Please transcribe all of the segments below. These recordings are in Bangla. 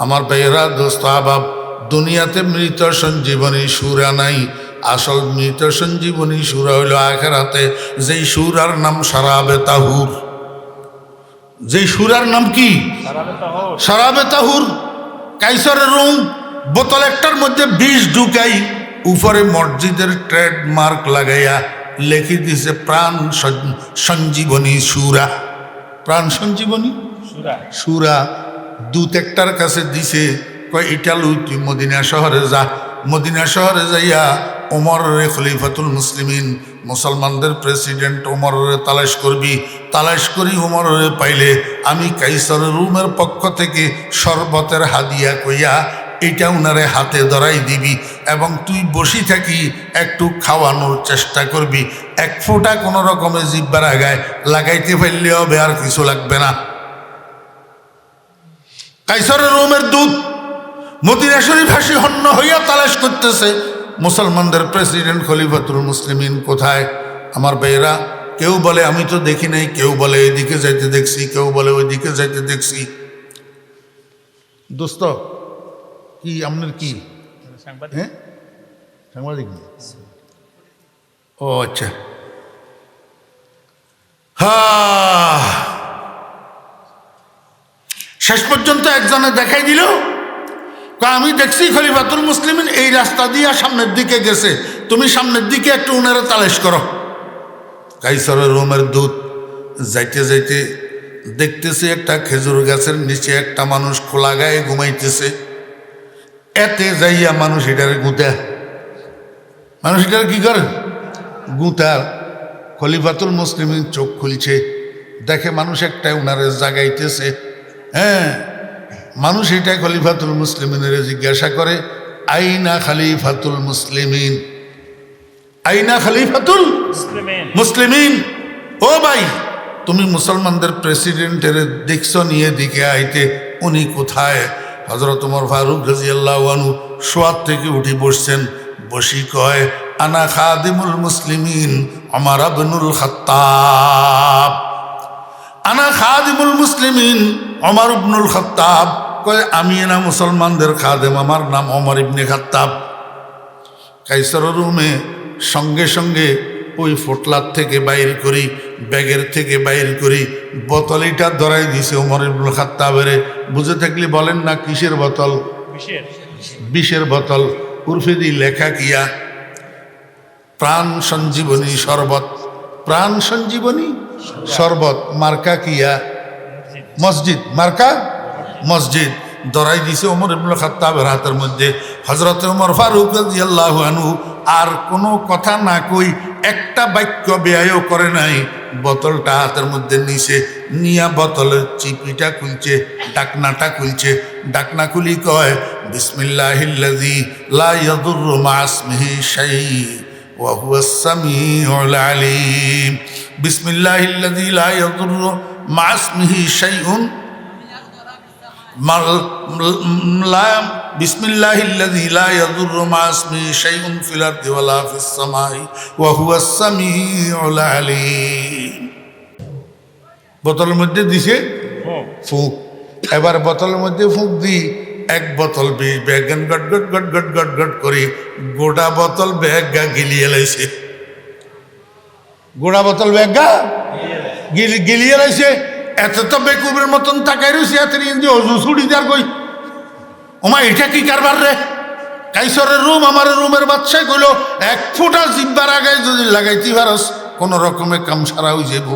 আমার ভাইয়েরা, দোস্ত আহবাব, দুনিয়াতে মৃত সঞ্জীবনী সুরা নাই। আসল মৃত সঞ্জীবনী সুরা হইল আখিরাতে, যেই সুরার নাম শরাবে তাহুর। যেই সুরার নাম কি? শরাবে তাহুর। কাইসারের রুম বোতল একটার মধ্যে বিষ ঢুকাই, উপরে মসজিদের ট্রেডমার্ক লাগাইয়া লেখি দিছে প্রাণ সঞ্জীবনী সুরা। প্রাণ সঞ্জীবনী সুরা দূত একটার কাছে দিছে, কয় এটা লই তুই মদিনা শহরে যা। মদিনা শহরে যাইয়া ওমরের খলিফাতুল মুসলিমিন, মুসলমানদের প্রেসিডেন্ট ওমরের তালাশ করবি। তালাশ করি ওমরের পাইলে আমি কাইসার রুমের পক্ষ থেকে শরবতের হাদিয়া কইয়া এটা উনারে হাতে ধরাই দিবি, এবং তুই বসি থাকি একটু খাওয়ানোর চেষ্টা করবি। এক ফোঁটা কোনো রকমের জিব্বার আগায় লাগাইতে পারলে হবে, আর কিছু লাগবে না। কাইসারের রোমের দূত মদিনা শরীফাসী হন্য হইয়া তালাশ করতেছে মুসলমানদের প্রেসিডেন্ট খলিফাতুল মুসলিমিন কোথায়। আমার ভাইয়েরা, কেউ বলে আমি তো দেখি নাই, কেউ বলে এদিকে যাইতে দেখছি, কেউ বলে ওইদিকে যাইতে দেখছি। দোস্ত কি আপনার কি? হ্যাঁ, সাংবাদিক। ও আচ্ছা, হ্যাঁ। শেষ পর্যন্ত একজনে দেখাই দিল, আমি দেখছি খলিফাতুল মুসলিমিন এই রাস্তা দিয়ে সামনের দিকে গেছে, তুমি সামনের দিকে একটু উনারে তালাশ করো। কাইসারের রোমের দূত যাইতে যাইতে দেখতেছে একটা খেজুর গাছের নিচে একটা মানুষ খোলা গায়ে ঘুমাইতেছে। এতে যাইয়া মানুষ এটারে গুঁতা, মানুষ এটার কি করে গুঁতা। খলিফাতুল মুসলিমিন চোখ খুলছে, দেখে মানুষ একটা উনারে জাগাইতেছে। হ্যাঁ, মানুষ এটা খলিফাতুল মুসলিমিনের জিজ্ঞাসা করে, আইনা খলিফাতুল মুসলিমিন, আইনা খলিফাতুল মুসলিমিন। ও ভাই, তুমি মুসলমানদের প্রেসিডেন্টের দেখছ নিয়ে দিকে আইতে, উনি কোথায়? হযরত ওমর ফারুক রাদিয়াল্লাহু আনহু শোয়ার থেকে উঠে বসছেন। বসি কয়, আনা খাদিমুল মুসলিমিন ওমর ইবনুল খাত্তাব। আনা খাদিমুল মুসলিমিন ওমর ইবনুল খাত্তাব। কয়, আমি না মুসলমানদের খাদেম, আমার নাম ওমর ইবনে খাত্তাব। কাইসার রুমে সঙ্গে সঙ্গে ওই ফোটলার থেকে বাইর করি, ব্যাগের থেকে বাইর করি, বোতলটা ধরাই দিছে ওমর ইবনুল খাত্তাবের। বুঝে থাকলে বলেন না কিসের বোতল? বিষের বোতল। উর্ফে দি লেখা কিয়া প্রাণ সঞ্জীবনী শরবত, প্রাণ সঞ্জীবনী শরবত। মার্কা কিয়া? মসজিদ। মার্কা মসজিদ। ধরাই দিছে ওমর ইবনুল খাত্তাবের হাতের মধ্যে। হযরত ওমর ফারুক রাদিয়াল্লাহু আনহু আর কোনো কথা না কই, একটা বাক্য ব্যয়ও করে নাই, বোতলটা হাতের মধ্যে নিছে, নিয়া বোতলের চিপিটা খুলছে, ডাকনাটা খুলছে। ডাকনা খুলি কয়, বিসমিল্লাহিল্লাযী লা ইয়াদুররু মা ইসমিহি শাই ওয়া হুয়াস সামিউল আলীম। বিসমিল্লাহিল্লাযী লা ইয়াদুররু মা ইসমিহি শাইউন বিসমিল্লাহিল্লাযী লা ইয়াদুররু মা ইসমিহি শাইউন ফিল আরদি ওয়ালা ফিস সামাই ওয়া হুয়াস সামিউল আলীম। বোতলের মধ্যে দিছে ফুঁক। এবার বোতলের মধ্যে ফুঁক দি এক বোতল বিষ ব্যাগান গট গট গট গট গট গট করে গোটা বোতল ব্যাগা গিলিয়ে লাইছে। গোটা বোতল ব্যাগা গিলিয়ে লাইছে। এত তো বেকুবের মতন তাকাই রয়েছে, এত অজু ছুটি দেওয়ার কই। ওমা এটা কি কারবার রে? কাইসরের রুম, আমার রুমের বাচ্চাই কইল, এক ফোঁটা জিব্বার আগায় যদি লাগাইতে পারস কোনো রকমে কাম সারা হয়ে যাব।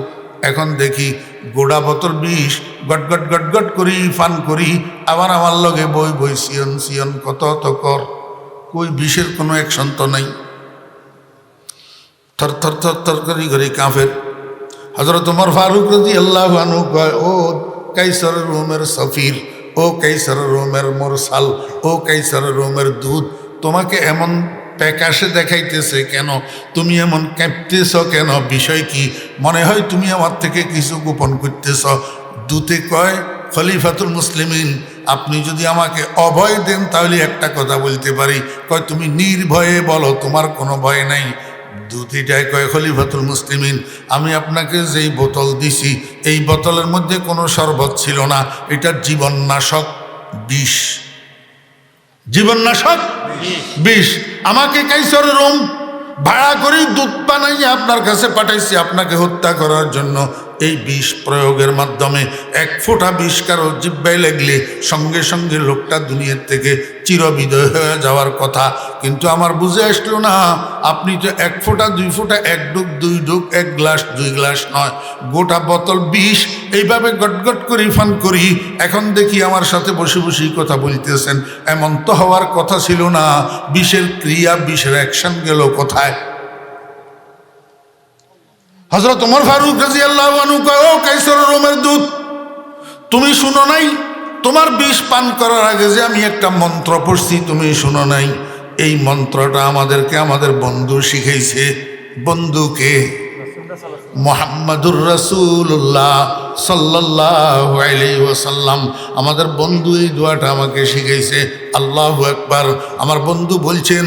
এখন দেখি গোড়া বোতল বিষ গট গট গট গট করি ফান করি, আবার আমার লগে বই বই সিয়ন সিয়ন কত তো কর, কই বিষের কোনো অ্যাকশন তো নাই। থর থর থর থর করি করি কাঁফের। হযরত ওমর ফারুক রাদিয়াল্লাহু আনহু কয়, ও কাইসার রোমের সফির, ও কাইসার রোমের মোরসাল, ও কাইসার রোমের দূত, তোমাকে এমন প্যাকাশে দেখাইতেছে কেন? তুমি এমন কাঁপতেছ কেন? বিষয় কি? মনে হয় তুমি আমার থেকে কিছু গোপন করতেছ। দূতে কয়, খলিফাতুল মুসলিমিন, আপনি যদি আমাকে অভয় দেন তাহলে একটা কথা বলতে পারি। কয়, তুমি নির্ভয়ে বলো, তোমার কোনো ভয় নাই। দুটিটাই কয়, খলিফাতুল মুসলিমিন, আমি আপনাকে যেই বোতল দিছি এই বোতলের মধ্যে কোনো শরবত ছিল না, এটা জীবননাশক বিষ, জীবননাশক বিষ। আমাকে কাইসর রুম ভাড়া করে দুধ বানাইয়া আপনার কাছে পাঠাইছি আপনাকে হত্যা করার জন্য। এই বিষ প্রয়োগের মাধ্যমে এক ফোঁটা বিষ কারো জিব্বায় লাগলে সঙ্গে সঙ্গে লোকটা দুনিয়ার থেকে চিরবিদায় হয়ে যাওয়ার কথা। কিন্তু আমার বুঝে আসলো না, আপনি তো এক ফোঁটা দুই ফোঁটা, এক ডুব দুই ডুব, এক গ্লাস দুই গ্লাস নয়, গোটা বোতল বিষ এইভাবে গটগট করি ফান করি। এখন দেখি আমার সাথে বসে বসেই কথা বলতেছেন। এমন তো হওয়ার কথা ছিল না। বিষের ক্রিয়া, বিষের অ্যাকশন গেল কোথায়? হযরত ওমর ফারুক রাদিয়াল্লাহু আনহু কয়, ও কাইসর রোমের দূত, তুমি শুনো নাই তোমার বিষ পান করার আগে যে আমি একটা মন্ত্র পড়ছি, তুমি শুনো নাই? এই মন্ত্রটা আমাদেরকে আমাদের বন্ধু শিখাইছে। বন্ধুকে? মুহাম্মাদুর রাসূলুল্লাহ সাল্লাল্লাহু আলাইহি ওয়াসাল্লাম। আমাদের বন্ধু এই দোয়াটা আমাকে শিখাইছে। আল্লাহু আকবার। আমার বন্ধু বলছেন,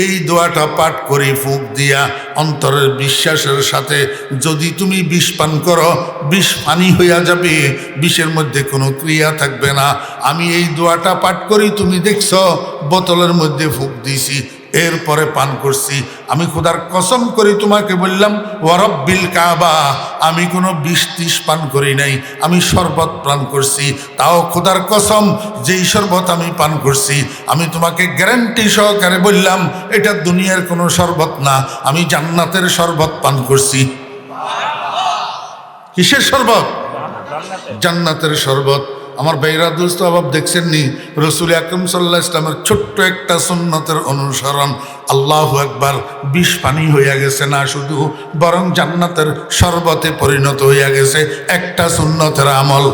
এই দোয়াটা পাঠ করে ফুঁক দিয়া অন্তরের বিশ্বাসের সাথে যদি তুমি বিষ পান করো, বিষ পানি হইয়া যাবে, বিষের মধ্যে কোনো ক্রিয়া থাকবে না। আমি এই দোয়াটা পাঠ করি, তুমি দেখছ বোতলের মধ্যে ফুঁক দিয়েছি, এরপরে পান করছি। আমি খোদার কসম করি তোমাকে বললাম, ওয়ারব্বিল কাবা, আমি কোনো বিষ টিষ পান করি নাই, আমি শরবত পান করছি। তাও খোদার কসম, যেই শরবত আমি পান করছি, আমি তোমাকে গ্যারান্টি সহকারে বললাম এটা দুনিয়ার কোনো শরবত না, আমি জান্নাতের শরবত পান করছি। কিসের শরবত? জান্নাতের শরবত। আমার ভাইরা দোস্ত অভাব দেখছেননি, রসুল আকরাম সাল্লাল্লাহু আলাইহি ওয়াসাল্লামের ছোট্ট একটা সুন্নতের অনুসরণ। আল্লাহু আকবার। বিষ পানি হইয়া গেছে না শুধু, বরং জান্নাতের শরবতে পরিণত হইয়া গেছে। একটা সুন্নতের আমল,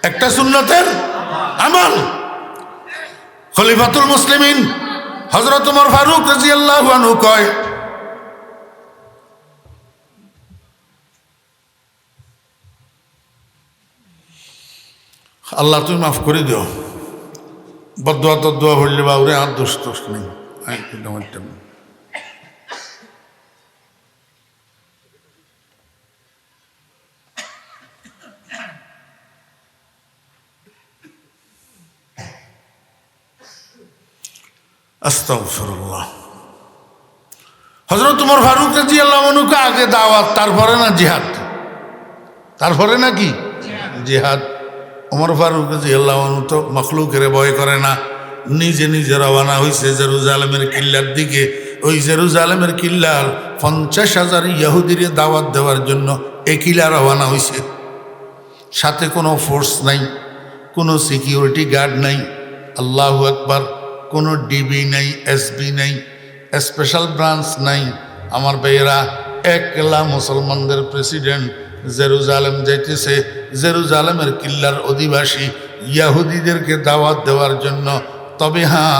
একটা সুন্নতের আমল। খলিফাতুল মুসলিমিন হযরত ওমর ফারুক রাদিয়াল্লাহু আনহু কয়, আল্লাহ তুমি মাফ করে দিও, বদুয়া তদুয়া হইলে বাউরে আর দোষ দোষ নেই। আস্তাগফিরুল্লাহ। হযরত ওমর ফারুক রাদিয়াল্লাহু আনহুকে আগে দাওয়াত, তারপরে না জিহাদ, তারপরে না কি জিহাদ। ওমর ফারুক রাদিয়াল্লাহু আনহু তো মখলুকের ভয় করে না, নিজে নিজে রওনা হয়েছে জেরুজালেমের কিল্লার দিকে। ওই জেরুজালেমের কিল্লার 50,000 ইহুদিরে দাওয়াত দেওয়ার জন্য এই কিল্লা রওনা হয়েছে। সাথে কোনো ফোর্স নাই, কোনো সিকিউরিটি গার্ড নাই, আল্লাহু আকবার, কোনো ডিবি নাই, এসবি নাই, স্পেশাল ব্রাঞ্চ নাই। আমার ভাইয়েরা, একলা মুসলমানদের প্রেসিডেন্ট জেরুজালেম যাইতেছে, জেরুজালেমের কিল্লার অধিবাসী ইয়াহুদিদেরকে দাওয়াত দেওয়ার জন্য। তবে হ্যাঁ,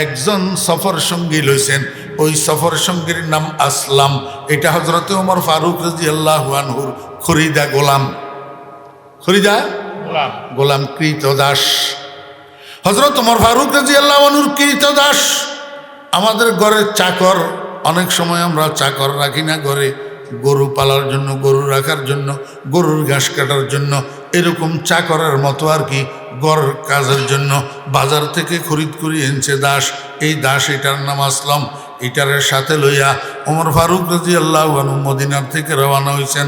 একজন সফর সঙ্গী লইছেন, ওই সফর সঙ্গীর নাম আসলাম। এটা হযরত ওমর ফারুক রাদিয়াল্লাহু আনহুর খরিদা গোলাম, খরিদা গোলাম, কৃতদাস। হযরত ওমর ফারুক রাদিয়াল্লাহু আনহুর কৃতদাস। আমাদের ঘরের চাকর, অনেক সময় আমরা চাকর রাখি না ঘরে, গরু পালার জন্য, গরু রাখার জন্য, গরুর ঘাস কাটার জন্য, এরকম চাকরের মতো আর কি, গড় কাজের জন্য বাজার থেকে খরিদ করে এনেছে দাস। এই দাস, এটার নাম আসলাম। এটারের সাথে লইয়া ওমর ফারুক রাদিয়াল্লাহু আনহু মদিনার থেকে রওনা হয়েছেন।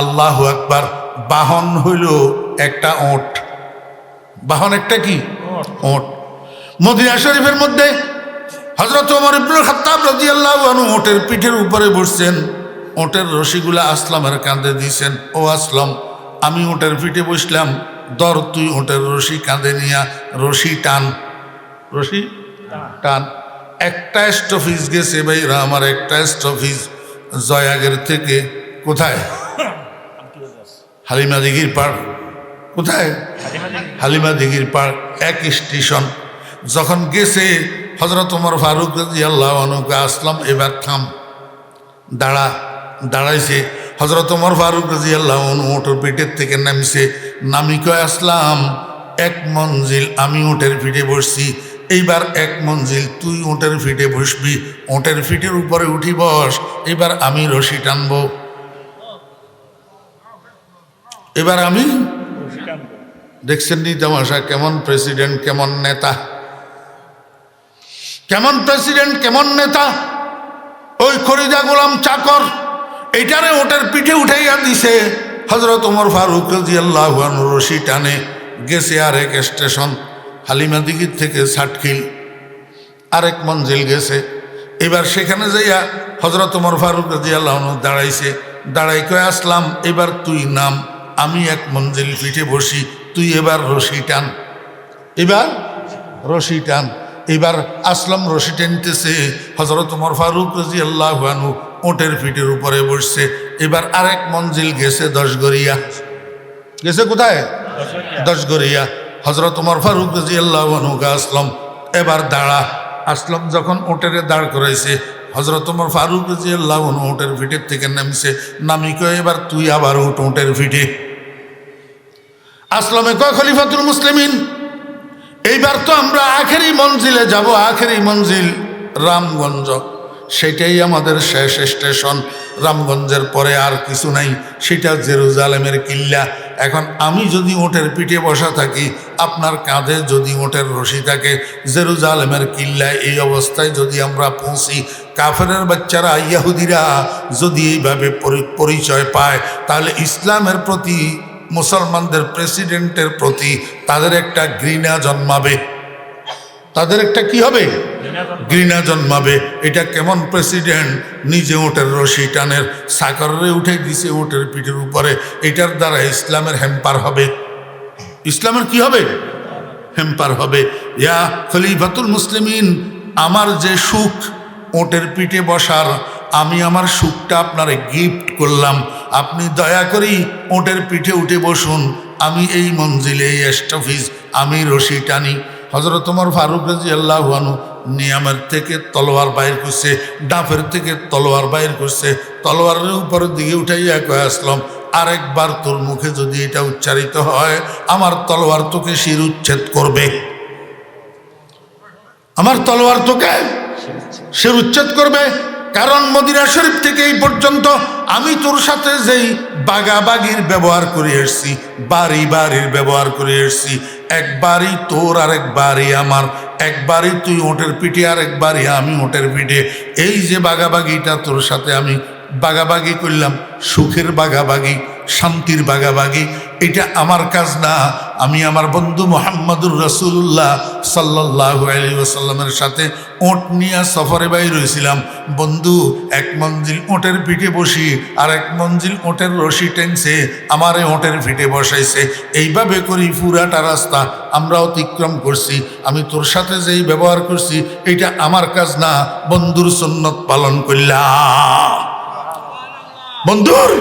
আল্লাহু আকবার। বাহন হইল একটা ওট, বাহন একটা কি ওট। মদিনা শরীফের মধ্যে হযরত ওমর ইবনুল খাত্তাব রাদিয়াল্লাহু আনহু ওটের পিঠের উপরে বসছেন। ওটের রশিগুলা আসলামের কাঁধে দিয়েছেন। ও আসলাম, আমি ওটের পিঠে বসলাম, ধর তুই ওটের রশি কাঁধে নিয়া রশি টান, রশি টান। একটা স্টফিস গেছে ভাইরা আমার, একটা স্টফিস জয়াগের থেকে কোথায়, হালিমা দিঘির পাড়। কোথায়? হালিমা দিঘির পাড়, এক স্টেশন। যখন গেছে হযরত ওমর ফারুক রাদিয়াল্লাহু আনহুকে, আসলাম এবার থাম, দাঁড়া। দাঁড়াইছে। হযরত ওমর ফারুক রাদিয়াল্লাহু আনহু ওটের পিঠের থেকে নামছে। নামি কয়, আসলাম, এক মঞ্জিল আমি ওটের পিঠে বসছি, এইবার এক মঞ্জিল তুই ওটের পিঠে বসবি, ওটের পিঠের উপরে উঠি বস, এবার আমি রশি টানবো, এবার আমি দেখছেন নি তামাশা, কেমন প্রেসিডেন্ট কেমন নেতা, কেমন প্রেসিডেন্ট কেমন নেতা। ওই খরিদা গোলাম চাকর এইটারে ওটের পিঠে উঠাইয়া দিছে হযরত ওমর ফারুক রাদিয়াল্লাহু আনহু রশি টানে গেছে আরেক স্টেশন, হালিমাদিঘির থেকে ষাটখিল আরেক মঞ্জিল গেছে। এবার সেখানে যাইয়া হযরত ওমর ফারুক রাদিয়াল্লাহু আনহু দাঁড়াইছে, দাঁড়াই কয়ে আসলাম এবার তুই নাম, আমি এক মঞ্জিল পিঠে বসি, তুই এবার রশি টান, এবার রশি টান। এবার আসলাম রশি টেনতেছে, হযরত ওমর ফারুক রাদিয়াল্লাহু আনহু ওটের পিঠের উপরে বসছে। এবার আরেক মঞ্জিল গেছে 10 গড়িয়া, গেছে কোথায় 10 গড়িয়া। হযরত ওমর ফারুক রাদিয়াল্লাহু আনহু আসলাম এবার দাঁড়া। আসলাম যখন ওটেরে দাঁড় করাইছে, হযরত ওমর ফারুক রাদিয়াল্লাহু আনহু ওটের পিঠের থেকে নামছে, নামি কয় এবার তুই আবার উঠ ওটের পিঠে। আসলামে কয় খলিফাতুল মুসলিমিন এইবার তো আমরা আখেরি মঞ্জিলে যাব, আখেরি মঞ্জিল রামগঞ্জ, সেটাই আমাদের শেষ স্টেশন। রামগঞ্জের পরে আর কিছু নাই, সেটা জেরুজালেমের কিল্লা। এখন আমি যদি ওটের পিঠে বসা থাকি, আপনার কাঁধে যদি ওটের রশি থাকে, জেরুজালেমের কিল্লায় এই অবস্থায় যদি আমরা পৌঁছি, কাফেরের বাচ্চারা ইয়াহুদিরা যদি এইভাবে পরিচয় পায়, তাহলে ইসলামের প্রতি, মুসলমানদের প্রেসিডেন্টের প্রতি তাদের একটা ঘৃণা জন্মাবে, তাদের একটা কি হবে, ঘৃণা জন্মাবে। এটা কেমন প্রেসিডেন্ট, নিজে ওটের রশি টানের সাকরে উঠে দিছে ওটের পিঠের উপরে, এটার দ্বারা ইসলামের হ্যাম্পার হবে, ইসলামের কি হবে, হ্যাম্পার হবে। ইয়া খলিফাতুল মুসলিমিন, আমার যে সুখ ওটের পিঠে বসার, আমি আমার সুখটা আপনারে গিফট করলাম, আপনি দয়া করি ওটের পিঠে উঠে বসুন, আমি এই মঞ্জিলে এই স্টফিস আমি রশি টানি। হযরত ওমর ফারুক রাদিয়াল্লাহু আনহু নিয়ামের থেকে তলোয়ার বাইর করছে, ডাফের থেকে তলোয়ার বাইর করছে, তলোয়ারের উপরের দিকে উঠাইয়া কয়ে আসলাম আরেকবার তোর মুখে যদি এটা উচ্চারিত হয়, আমার তলোয়ার তোকে শির উচ্ছেদ করবে, আমার তলোয়ার তোকে শির উচ্ছেদ করবে। কারণ মদিনা শরীফ থেকে এই পর্যন্ত আমি তোর সাথে যেই বাগাবাগির ব্যবহার করে এসছি, বাড়ি বাড়ির ব্যবহার করে এসছি, একবারই তোর আর একবারই আমার, একবারই তুই ওটের পিঠে আর একবারই আমি ওটের পিঠে। এই যে বাগাবাগিটা তোর সাথে আমি বাগাবাগি করলাম, সুখের বাগাবাগি, শান্তির বাগাবাগি, এটা আমার কাজ না। আমি আমার বন্ধু মুহাম্মদুর রাসূলুল্লাহ সাল্লাল্লাহু আলাইহি ওয়াসাল্লামের সাথে ওট নিয়ে সফরে বাইর হয়েছিলাম। বন্ধু এক মঞ্জিল ওটের পিঠে বসি, আর এক মঞ্জিল ওটের রশি টেনছে, আমারে ওটের পিঠে বসাইছে। এইভাবে করি পুরাটা রাস্তা আমরা অতিক্রম করছি। আমি তোর সাথে যেই ব্যবহার করছি, এটা আমার কাজ না, বন্ধুর সুন্নত পালন করলাম, বন্ধুর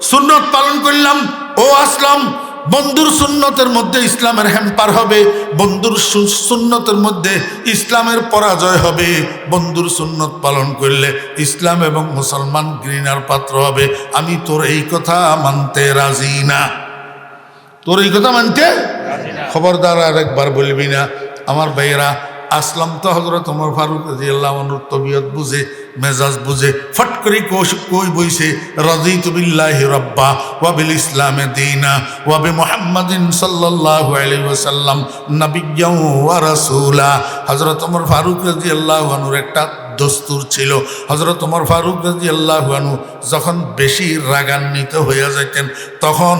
সুন্নত পালন করলাম। ও আসলাম, বন্ধুর সুন্নতের মধ্যে ইসলামের হ্যাম্পার হবে, বন্ধুর সুন্নতের মধ্যে ইসলামের পরাজয় হবে। বন্ধুর সুন্নত পালন করলে ইসলাম এবং মুসলমান ঘৃণার পাত্র হবে। আমি তোর এই কথা মানতে রাজি না, তোর এই কথা মানতে খবরদার আর একবার বলবি না। আমার ভাইয়েরা, আসলাম তো হযরত ওমর ফারুক রাদিয়াল্লাহু আনহুর তবিয়ত বুঝে, মেজাজ বুঝে ফট করে কই বইছে রাদিতু বিল্লাহি রাব্বা ওয়া বিল ইসলামে দীনা ওয়া বি মুহাম্মাদিন সাল্লাল্লাহু আলাইহি ওয়াসাল্লাম নাবিয়্যান ওয়া রাসূলা। হযরত ওমর ফারুক রাদিয়াল্লাহু আনহুর একটা দস্তুর ছিল। হযরত ওমর ফারুক রাদিয়াল্লাহু আনহু যখন বেশি রাগান্বিত হয়ে যেতেন, তখন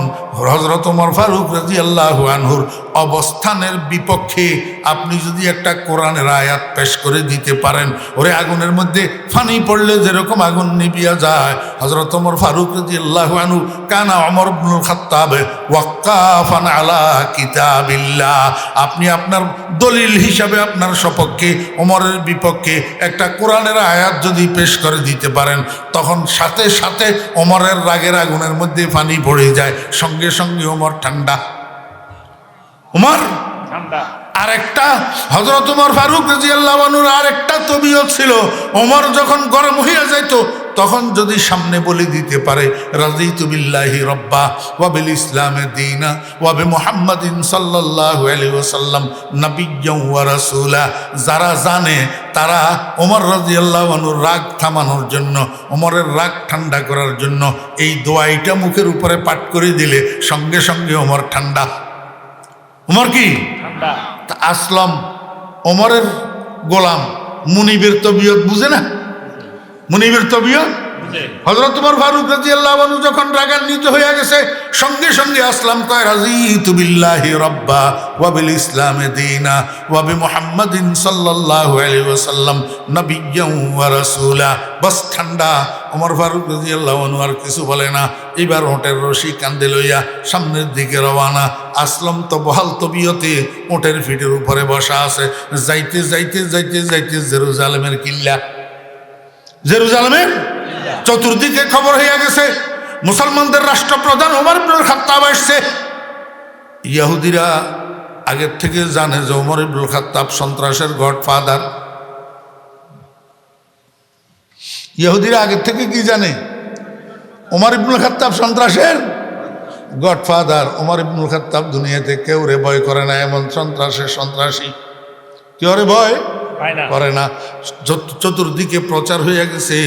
হযরত ওমর ফারুক রাদিয়াল্লাহু আনহুর অবস্থানের বিপক্ষে আপনি যদি একটা কোরআনের আয়াত পেশ করে দিতে পারেন, ওরে আগুনের মধ্যে পানি পড়লে যেরকম আগুন নিভিয়া যায়, হযরত ওমর ফারুক রাদিয়াল্লাহু আনহু কানা ওমর ইবনুল খাত্তাব ওয়াক্কাফান আলা কিতাবিল্লাহ। আপনি আপনার দলিল হিসাবে আপনার সপক্ষে, ওমরের বিপক্ষে একটা কোরআনের আয়াত যদি পেশ করে দিতে পারেন, তখন সাথে সাথে ওমরের রাগের আগুনের মধ্যে পানি পড়ে যায়, সঙ্গে সঙ্গে ওমর ঠান্ডা, ওমর ঠান্ডা। আরেকটা হযরত ওমর ফারুক রাদিয়াল্লাহু আনহুর আরেকটা তবিয়ত ছিল, ওমর যখন গরম হইয়া যাইত, তখন যদি সামনে বলে দিতে পারে রাদিতু বিল্লাহি রাব্বা ওয়া বিল ইসলামে দীনা ওয়া বি মুহাম্মাদিন সাল্লাল্লাহু আলাইহি ওয়াসাল্লাম নাবিয়্যান ওয়া রাসূলা, যারা জানে তারা ওমর রাদিয়াল্লাহু আনহুর রাগ থামানোর জন্য, ওমরের রাগ ঠান্ডা করার জন্য এই দোয়াইটা মুখের উপরে পাঠ করে দিলে সঙ্গে সঙ্গে ওমর ঠান্ডা, ওমর কি তা আসলাম ওমরের গোলাম। মুনিবের তবিয়ত বুঝে না? মুনিবের তবিয়ত হযরত ওমর ফারুক রাদিয়াল্লাহু আনহু যখন রাগান্বিত হয়ে গেছে, সঙ্গে সঙ্গে আসলাম কয় রাযীতু বিল্লাহি রাব্বা ওয়া বিল ইসলামি দীনা ওয়া বিমুহাম্মাদিন সাল্লাল্লাহু আলাইহি ওয়াসাল্লাম নাবিয়্যান ওয়া রাসূলা। বাস ঠান্ডা। ওমর ফারুক রাদিয়াল্লাহু আনহু আর কিছু বলে না। এবার ওটের রশি কান্দে লইয়া সামনের দিকে রওনা। আসলাম তো বহাল তবিয়তে ওটের ফিটের উপরে বসা আছে। যাইতে যাইতে যাইতে যাইতে জেরুজালেমের কিল্লা, জেরুজালেমের চতুর্দিকে খবর হয়ে গেছে মুসলমানদের রাষ্ট্রপ্রধান ওমর ইবনুল খাত্তাব আসছে। ইহুদিরা আগের থেকে জানে যে ওমর ইবনুল খাত্তাব সন্ত্রাসের গডফাদার। ইহুদিরা আগের থেকে কি জানে? ওমর ইবনুল খাত্তাব সন্ত্রাসের গডফাদার। ওমর ইবনুল খাত্তাব দুনিয়াতে কেউ রে ভয় করে না, এমন সন্ত্রাসের সন্ত্রাসী কেউ রে ভয় করে না। চতুর্দিকে প্রচার হয়ে গেছে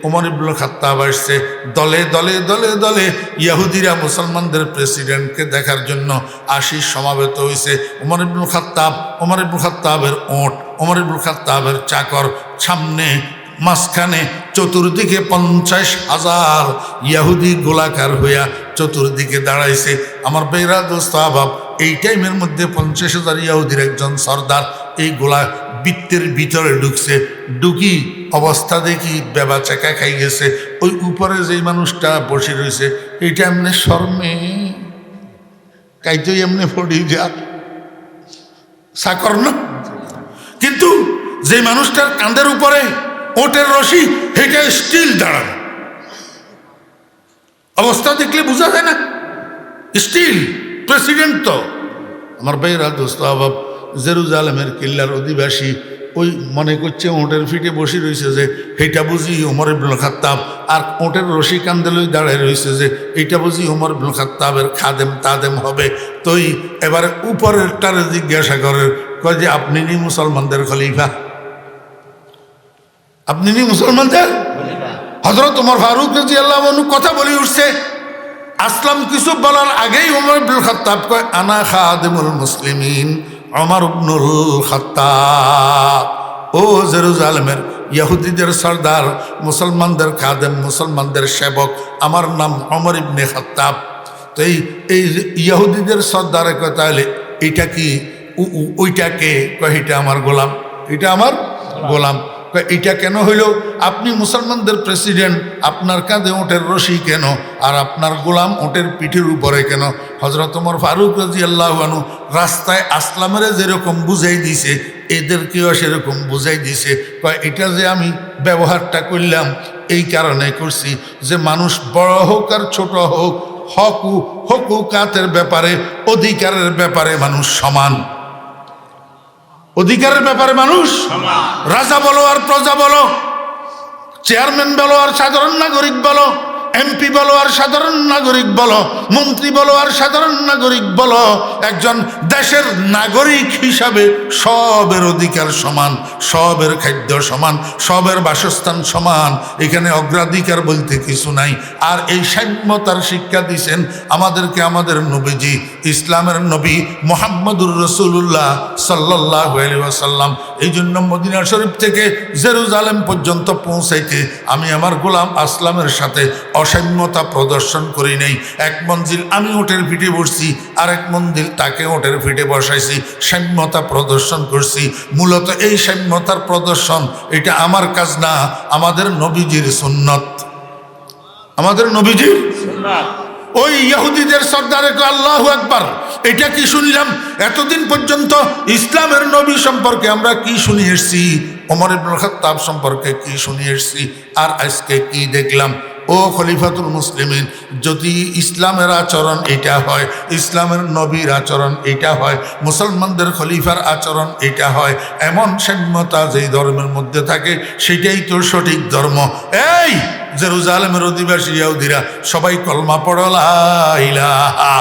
ওমর ইবনুল খাত্তাব আসছে। দলে দলে দলে দলে ইহুদিরা মুসলমানদের প্রেসিডেন্টকে দেখার জন্য আশিস সমাবেত হয়েছে। ওমর ইবনুল খাত্তাব, ওমর ইবনুল খাত্তাবের ওট, ওমর ইবনুল খাত্তাবের চাকর সামনে, মাঝখানে, চতুর্দিকে 50,000 ইহুদি গোলাকার হইয়া চতুর্দিকে দাঁড়াইছে। আমার বেরা দোস্ত আবাব, এই টাইমের মধ্যে 50,000 ইহুদির একজন সর্দার এই গোলা বৃত্তের ভিতরে ঢুকছে। ঢুকি অবস্থা দেখি বেবা চাকা খাই গেছে। ওই উপরে যেই মানুষটা বসে রয়েছে এইটা এমনি শর্মে কাইতেই এমনি পড়ি যা সাকর না। কিন্তু যে মানুষটার কাঁধের উপরে ওটের রশি, এটা স্টিল দাঁড়ানো। অবস্থা দেখলে বোঝা যায় না স্টিল প্রেসিডেন্ট। তো আমার ভাইরা দোস্ত আবাব, জেরুজালেমের কিল্লার অধিবাসী ওই মনে করছে ওটের ফিটে বসে রয়েছে যে এইটা বুঝি ওমর ইবনুল খাত্তাব, আর ওটের রশি কান্দে লই দাঁড়ায় রয়েছে যে এইটা বুঝি ওমর ইবনুল খাত্তাবের খাদেম তাদেম হবে। তোই এবারে উপরেরটারে জিজ্ঞাসা করে, কয় যে আপনি নি মুসলমানদের খলিফা? আপনি নি মুসলমানদের? হযরত ওমর ফারুক রাদিয়াল্লাহু আনহু কথা বলে উঠছে। আসলাম কিছু বলার আগেই ওমর ইবনুল খাত্তাব কয় আনা খাদিমুল মুসলিমিন ওমর ইবনুল খাত্তাব। ও জেরুজালেমের ইহুদিদের সর্দার, মুসলমানদের খাদেম, মুসলমানদের সেবক, আমার নাম ওমর ইবনে খাত্তাব। তো এই ইহুদিদের সর্দারে কয় তাহলে এইটা কি ওইটাকে? কয় এটা আমার গোলাম, এটা আমার গোলাম। এটা কেন হইল? আপনি মুসলমানদের প্রেসিডেন্ট, আপনার কাঁধে ওটের রশি কেন? আর আপনার গোলাম ওটের পিঠের উপরে কেন? হযরত ওমর ফারুক রাদিয়াল্লাহু আনহু রাস্তায় আসলামের যেরকম বুঝাই দিছে এদেরকেও সেরকম বুঝাই দিছে। কয় এটা যে আমি ব্যবহারটা করলাম এই কারণে করছি যে মানুষ বড় হোক আর ছোট হোক, হকুকাতের ব্যাপারে, অধিকারের ব্যাপারে মানুষ সমান। অধিকারের ব্যাপারে মানুষ রাজা বলো আর প্রজা বলো, চেয়ারম্যান বলো আর সাধারণ নাগরিক বলো, এমপি বলো আর সাধারণ নাগরিক বলো, মন্ত্রী বলো আর সাধারণ নাগরিক বলো, একজন দেশের নাগরিক হিসাবে সবের অধিকার সমান, সবের খাদ্য সমান, সবের বাসস্থান সমান। এখানে অগ্রাধিকার বলতে কিছু নাই। আর এই সাম্যতার শিক্ষা দিয়েছেন আমাদেরকে আমাদের নবীজি, ইসলামের নবী মুহাম্মদুর রাসূলুল্লাহ সাল্লাল্লাহু আলাইহি ওয়াসাল্লাম। এই জন্য মদিনা শরীফ থেকে জেরুজালেম পর্যন্ত পৌঁছাইতে আমি আমার গোলাম আসলামের সাথে অসাম্যতা প্রদর্শন করি নাই। এক মঞ্জিল আমি ওটের পিঠে বসছি, আর এক মঞ্জিল তাকে ওটের পিঠে বসাইছি, সাম্যতা প্রদর্শন করছি। মূলত এই সাম্যতার প্রদর্শন এটা আমার কাজ না, আমাদের নবীজির সুন্নত, আমাদের নবীজির সুন্নাত। ওই ইহুদিদের সর্দারে আল্লাহু আকবার, এটা কি শুনলাম? এতদিন পর্যন্ত ইসলামের নবী সম্পর্কে আমরা কি শুনে এসেছি, ওমর ইবনুল খাত্তাব সম্পর্কে কি শুনে এসেছি, আর আজকে কি দেখলাম? ও খলিফাতুল মুসলিমিন, যদি ইসলামের আচরণ এটা হয়, ইসলামের নবীর আচরণ এটা হয়, মুসলমানদের খলিফার আচরণ এটা হয়, এমন সাম্যতা যেই ধর্মের মধ্যে থাকে সেটাই তো সঠিক ধর্ম। এই জেরুজালেমের অধিবাসী ইহুদিরা সবাই কলমা পড়ো লা ইলাহা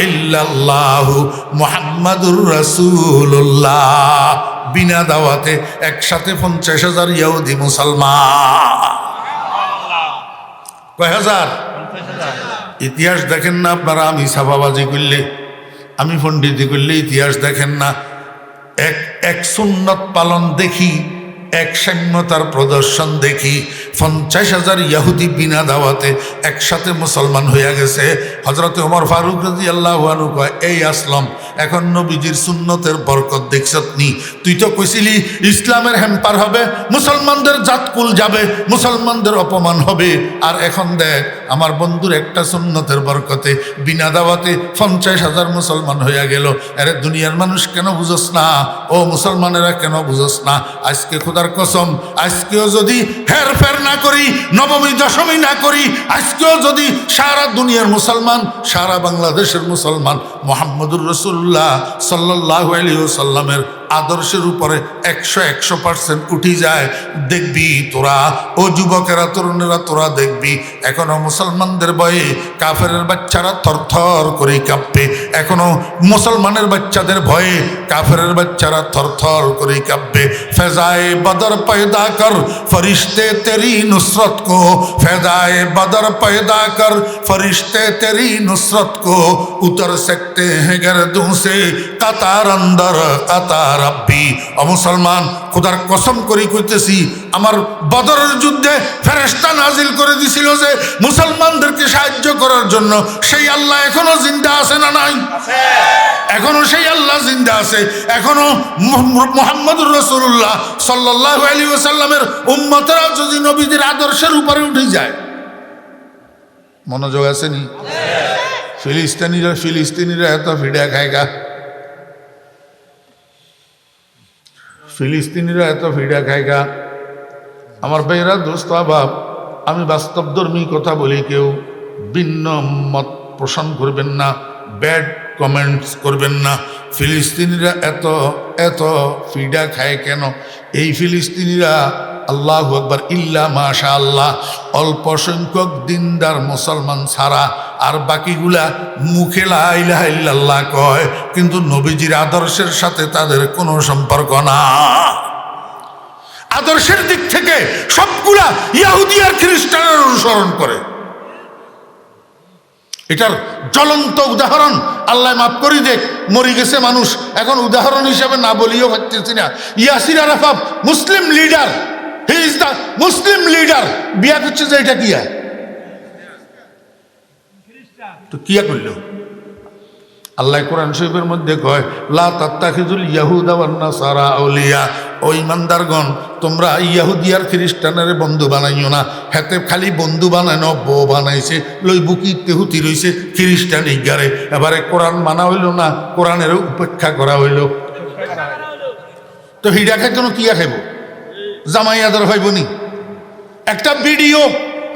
ইল্লাল্লাহু মুহাম্মাদুর রাসূলুল্লাহ। বিনা দাওয়াতে একসাথে 50,000 ইহুদি মুসলমান। কয় হাজার? ইতিহাস দেখেন না আপনারা? আমি ছাপাবাজি করলে আমি পণ্ডিতি করলে ইতিহাস দেখেন না, এক সুন্নত পালন দেখি, এক সাম্যতার প্রদর্শন দেখি। 50,000 ইহুদি বিনা দাওয়াতে একসাথে মুসলমান হইয়া গেছে। হযরত ওমর ফারুক রাদিয়াল্লাহু আনহু কয়, এই আসলাম, এখন নবীজির সুন্নতের বরকত দেখছত নি? তুই তো কইছিলি ইসলামের হ্যাম্পার হবে, মুসলমানদের জাতকুল যাবে, মুসলমানদের অপমান হবে, আর এখন দেখ আমার বন্ধুর একটা সুন্নতের বরকতে বিনা দাওয়াতে 50,000 মুসলমান হইয়া গেল। আরে দুনিয়ার মানুষ কেন বুঝোস না? ও মুসলমানেরা কেন বুঝোস না? আজকে খোদার কসম, আজকেও যদি হেরফের না করি, নবমী দশমী না করি, আজকেও যদি সারা দুনিয়ার মুসলমান, সারা বাংলাদেশের মুসলমান মুহাম্মদুর রাসূলুল্লাহ সাল্লাল্লাহু আলাইহি ওয়াসাল্লামের আদর্শের উপরে 100% উঠি যায়, দেখবি তোরা, ও যুবকেরা, তরুণেরা, তোরা দেখবি এখনো মুসলমানদের ভয়ে কাফেরের বাচ্চারা থরথর করে কাঁপবে। এখনো মুসলমানের বাচ্চাদের ভয়ে কাফেরের বাচ্চারা থরথর করে কাঁপবে। ফেজায়ে বদর पैदा कर फरिश्ते तेरी नुसरत को, फैदाए बदर पैदा कर फरिश्ते तेरी नुसरत को, उतर सकते हैं गर्दों से कतार अंदर कतार रब्बी। ও মুসলমান, খোদার কসম করি কইতেছি, আমার বদরের যুদ্ধে ফেরেশতা নাজিল করে দিছিল যে মুসলমানদেরকে সাহায্য করার জন্য। সেই আল্লাহ এখনো জিন্দা আছে না নাই? এখনো সেই আল্লাহ জিন্দা আছে। এখনো মুহাম্মদুর রাসূলুল্লাহ সাল্লাল্লাহু আলাইহি ওয়াসাল্লামের উম্মতরা যদি নবীদের আদর্শের উপরে উঠে যায়, মনোযোগ আছে নি? ফিলিস্তিনিরা এত ফিডা খায়গা, ফিলিস্তিনিরা এত ফিডা খায়গা। আমার ভাইয়েরা, দোস্ত আবাব, আমি বাস্তবধর্মী কথা বলি, কেউ ভিন্ন মত পোষণ করবেন না, ব্যাড কমেন্টস করবেন না। ফিলিস্তিনিরা এত ফিডা খায় কেন? এই ফিলিস্তিনিরা আল্লাহু আকবার, ইল্লা মাশা আল্লাহ, অল্প সংখ্যক দিনদার মুসলমান ছাড়া আর বাকিগুলা মুখে লা ইলাহা ইল্লাল্লাহ কয়, কিন্তু নবীজির আদর্শের সাথে তাদের কোনো সম্পর্ক না। আদর্শের দিক থেকে সবগুলা ইহুদি আর খ্রিস্টানের অনুসরণ করে। এটার জ্বলন্ত উদাহরণ, আল্লাহ মাফ করি দেখ, মরি গেছে মানুষ, এখন উদাহরণ হিসাবে না বলিও পারতেছি না। Yasser Arafat Muslim leader, he is the Muslim leader, বিয়া করছে যে এটা কিয়া, তো কিয়া করল? আল্লাহ কোরআন শরীফের মধ্যে কয়, লা তাত্তাখিযুল ইয়াহুদা ওয়ান নাসারা আউলিয়া। ও ইমানদারগণ, তোমরা ইহুদি আর খ্রিস্টানের বন্ধু বানাইও না। হাতে খালি বন্ধু বানানো, বউ বানাইছে, লই বুকি তেহুতি রইছে খ্রিস্টান ইগারে। এবারে কোরআন মানা হইল না, কোরআনের উপেক্ষা করা হইল। তো হিডা খাইতো না, কিয়া খাইব? জামাই আদর হইবনি। একটা ভিডিও,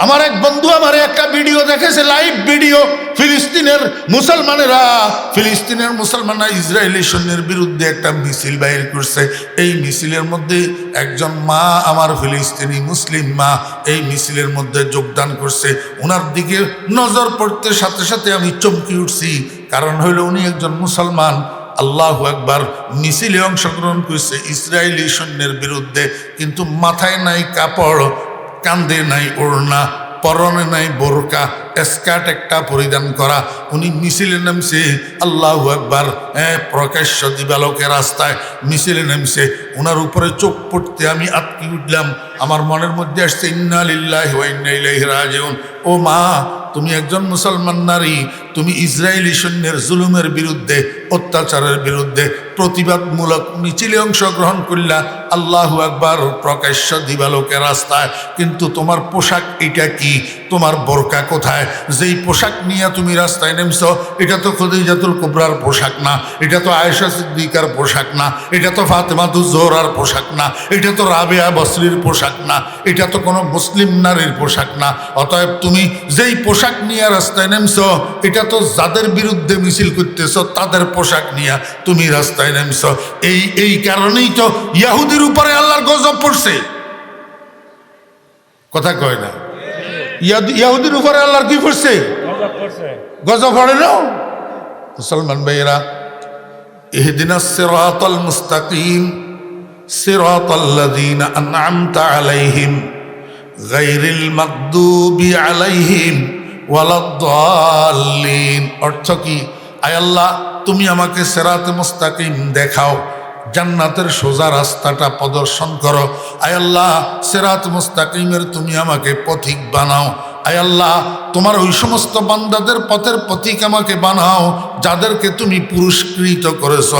আমার এক বন্ধু আমারে একটা ভিডিও দেখেছে, লাইভ ভিডিও, ফিলিস্তিনের মুসলমানরা ইসরায়েলি সৈন্যের বিরুদ্ধে একটা মিছিল বাইর করছে। এই মিছিলের মধ্যে একজন মা, আমার ফিলিস্তিনি মুসলিম মা, এই মিছিলের মধ্যে যোগদান করছে। ওনার দিকে নজর পড়তে সাথে সাথে আমি চমকে উঠছি, কারণ হইল উনি একজন মুসলমান। আল্লাহু আকবার, মিছিলে অংশগ্রহণ করছে ইসরায়েলি সৈন্যের বিরুদ্ধে, কিন্তু মাথায় নাই কাপড়, কান্দে নাই ওড়না, পরনে নাই বোরকা, স্কার্ট একটা পরিধান করা। উনি মিছিলে নামছে, আল্লাহু আকবার, প্রকাশ্য দিবালোকের রাস্তায় মিছিলে নামছে। ওনার উপরে চোখ পড়তে আমি আটকে উঠলাম। আমার মনের মধ্যে আসছে, ইন্না লিল্লাহি ওয়া ইন্না ইলাইহি রাজিউন। ও মা, তুমি একজন মুসলমান নারী, তুমি ইসরায়েলি সৈন্যের জুলুমের বিরুদ্ধে, অত্যাচারের বিরুদ্ধে প্রতিবাদমূলক মিছিলে অংশগ্রহণ করলা, আল্লাহু আকবার, প্রকাশ্য দিবালোকের রাস্তায়, কিন্তু তোমার পোশাক এটা কি? তোমার বোরকা কোথায়? যেই পোশাক নিয়ে তুমি রাস্তায় নেমছ, এটা তো খদিজাতুল কুবরার পোশাক না, এটা তো আয়েশা সিদ্দিকার পোশাক না, এটা তো ফাতেমাতুজ জোহরার পোশাক না, এটা তো রাবেয়া বসরির পোশাক না, এটা তো কোনো মুসলিম নারীর পোশাক না। অতএব তুমি যেই পোশাক নিয়ে রাস্তায় নেমছ, এটা তো যাদের বিরুদ্ধে মিছিল করতেছ তাদের পোশাক নিয়ে তুমি রাস্তায় নেমছ। এই কারণেই তো ইহুদির উপরে আল্লাহর গজব পড়ছে। কথা কয় না? ইহুদির উপরে আল্লাহর কি পড়ছে? গজব পড়ে না? মুসলমান ভাইয়েরা, ইহদিনাস সিরাতাল মুস্তাকিম সিরাতাল্লাযীনা আন'আমতা আলাইহিম গায়রিল মাগদুবি আলাইহিম ওয়ালাদ-দাল্লিন। অর্থ কি? আয় আল্লাহ তুমি আমাকে সিরাতে মুস্তাকিম দেখাও, জান্নাতের সোজা রাস্তাটা প্রদর্শন করো। আয় আল্লাহ সিরাত মুস্তাকিমের তুমি আমাকে পথিক বানাও। আয় আল্লাহ তোমার ওই সমস্ত বান্দাদের পথের পথিক আমাকে বানাও যাদেরকে তুমি পুরস্কৃত করেছ,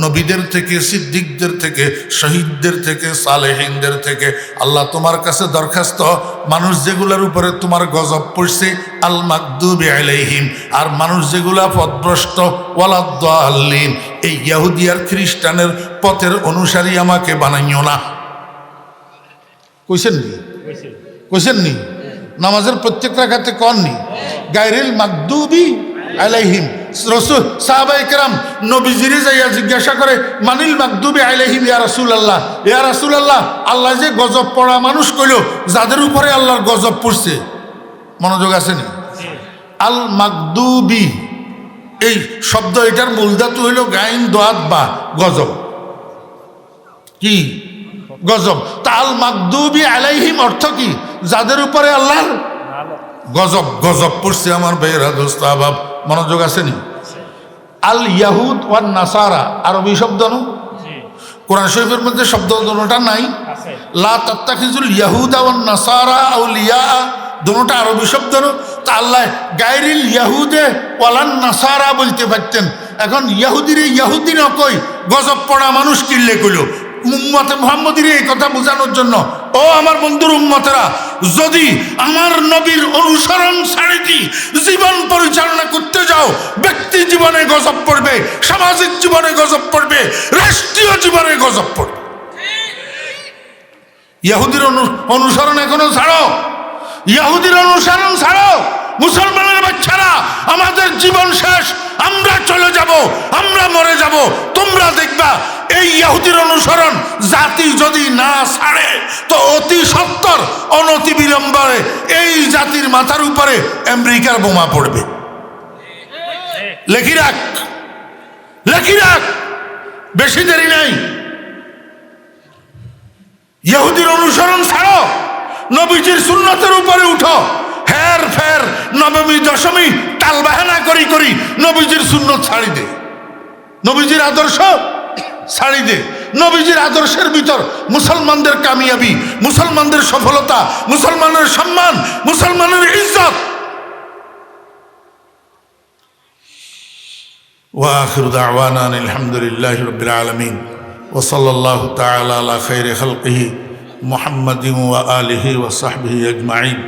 নবীদের থেকে, সিদ্দিকদের থেকে, শহীদদের থেকে, সালেহিনদের থেকে। আল্লাহ তোমার কাছে দরখাস্ত, মানুষ যেগুলোর উপরে তোমার গজব পড়ছে আল মাগদুবি আলাইহিম, আর মানুষ যেগুলা পথভ্রষ্ট ওয়ালাদ্দাল্লিন, এই ইহুদি আর খ্রিস্টানের পথের অনুসারী আমাকে বানাইও না। কইছেন নি? কইছেন নি? নামাজের প্রত্যেক রাকাতে কননি গায়রিল মাগদুবি আলাইহিম। রাসূল সাহাবায়ে কেরাম নবীজিরে যাইয়া জিজ্ঞাসা করে, মানিল মাগদুবি আলাইহিম ইয়া রাসূলুল্লাহ, ইয়া রাসূলুল্লাহ, আল্লাহ যে গজব পড়া মানুষ কইল, যাদের উপরে আল্লাহর গজব পড়ছে, মনোযোগ আছে নি? আল মাগদুবি এই শব্দ, এটার মূল ধাতু হইল গাইন দোয়াত বা, গজব। কি গজব? তা আল মাগদুবি আলাইহিম অর্থ কি? যাদের উপরে আল্লাহর গজব, গজব পড়ছে। আমার ভাইয়েরা, দোস্ত আহবাব, মনোযোগ আসেনি? আল ইয়াহুদ ওয়ান নাসারা আরবি শব্দ ন? কোরআন শরীফের মধ্যে শব্দ দুটোটা নাই। লা তাত্তাখিজুল ইয়াহুদা ওয়ান নাসারা আউলিয়া, দুটোটা আরবি শব্দ ন। তা আল্লাহ গায়রিল ইয়াহুদে ওয়ালান নাসারা বলতে পারতেন, এখন ইয়াহুদিরে ইয়াহুদি না কই গজব পড়া মানুষ কিনলে কইল। উম্মতে মুহাম্মদীর এই কথা বোঝানোর জন্য, ও আমার বন্ধুর উম্মতেরা, যদি আমার নবীর অনুসরণ ছাড়ি জীবন পরিচালনা করতে যাও, ব্যক্তি জীবনে গজব পড়বে, সামাজিক জীবনে গজব পড়বে, রাষ্ট্রীয় জীবনে গজব পড়বে। ইহুদির অনুসরণ এখনো ছাড়ো, ইহুদির অনুসরণ ছাড়ো। মুসলমানের বাচ্চারা, আমাদের জীবন শেষ, আমরা চলে যাব, আমরা মরে যাব, তোমরা দেখবা এই ইহুদির অনুসরণ জাতি যদি না ছাড়ে তো অতি সত্বর অনতি বিলম্বে এই জাতির মাথার উপরে আমেরিকার বোমা পড়বে। লেখি রাখ, লেখি রাখ, বেশি দেরি নাই। ইহুদির অনুসরণ ছাড়ো, নবীজির সুন্নতের উপরে উঠো। হের ফের নবমী দশমী তাল বাহানা করি করি নবীজির সুন্নত ছাড়ি দে, নবীজির আদর্শ ছাড়ি দে। নবীজির আদর্শের ভিতর মুসলমানদের কামিয়াবি, মুসলমানদের সফলতা, মুসলমানের সম্মান, মুসলমানের ইজ্জত। ওয়া আখিরু দাওয়ানা আলহামদুলিল্লাহি রাব্বিল আলামিন ওয়া সাল্লাল্লাহু তাআলা আলা খাইরি খালকিহি মুহাম্মাদিন ওয়া আলিহি ওয়া সাহবিহি আজমাইন।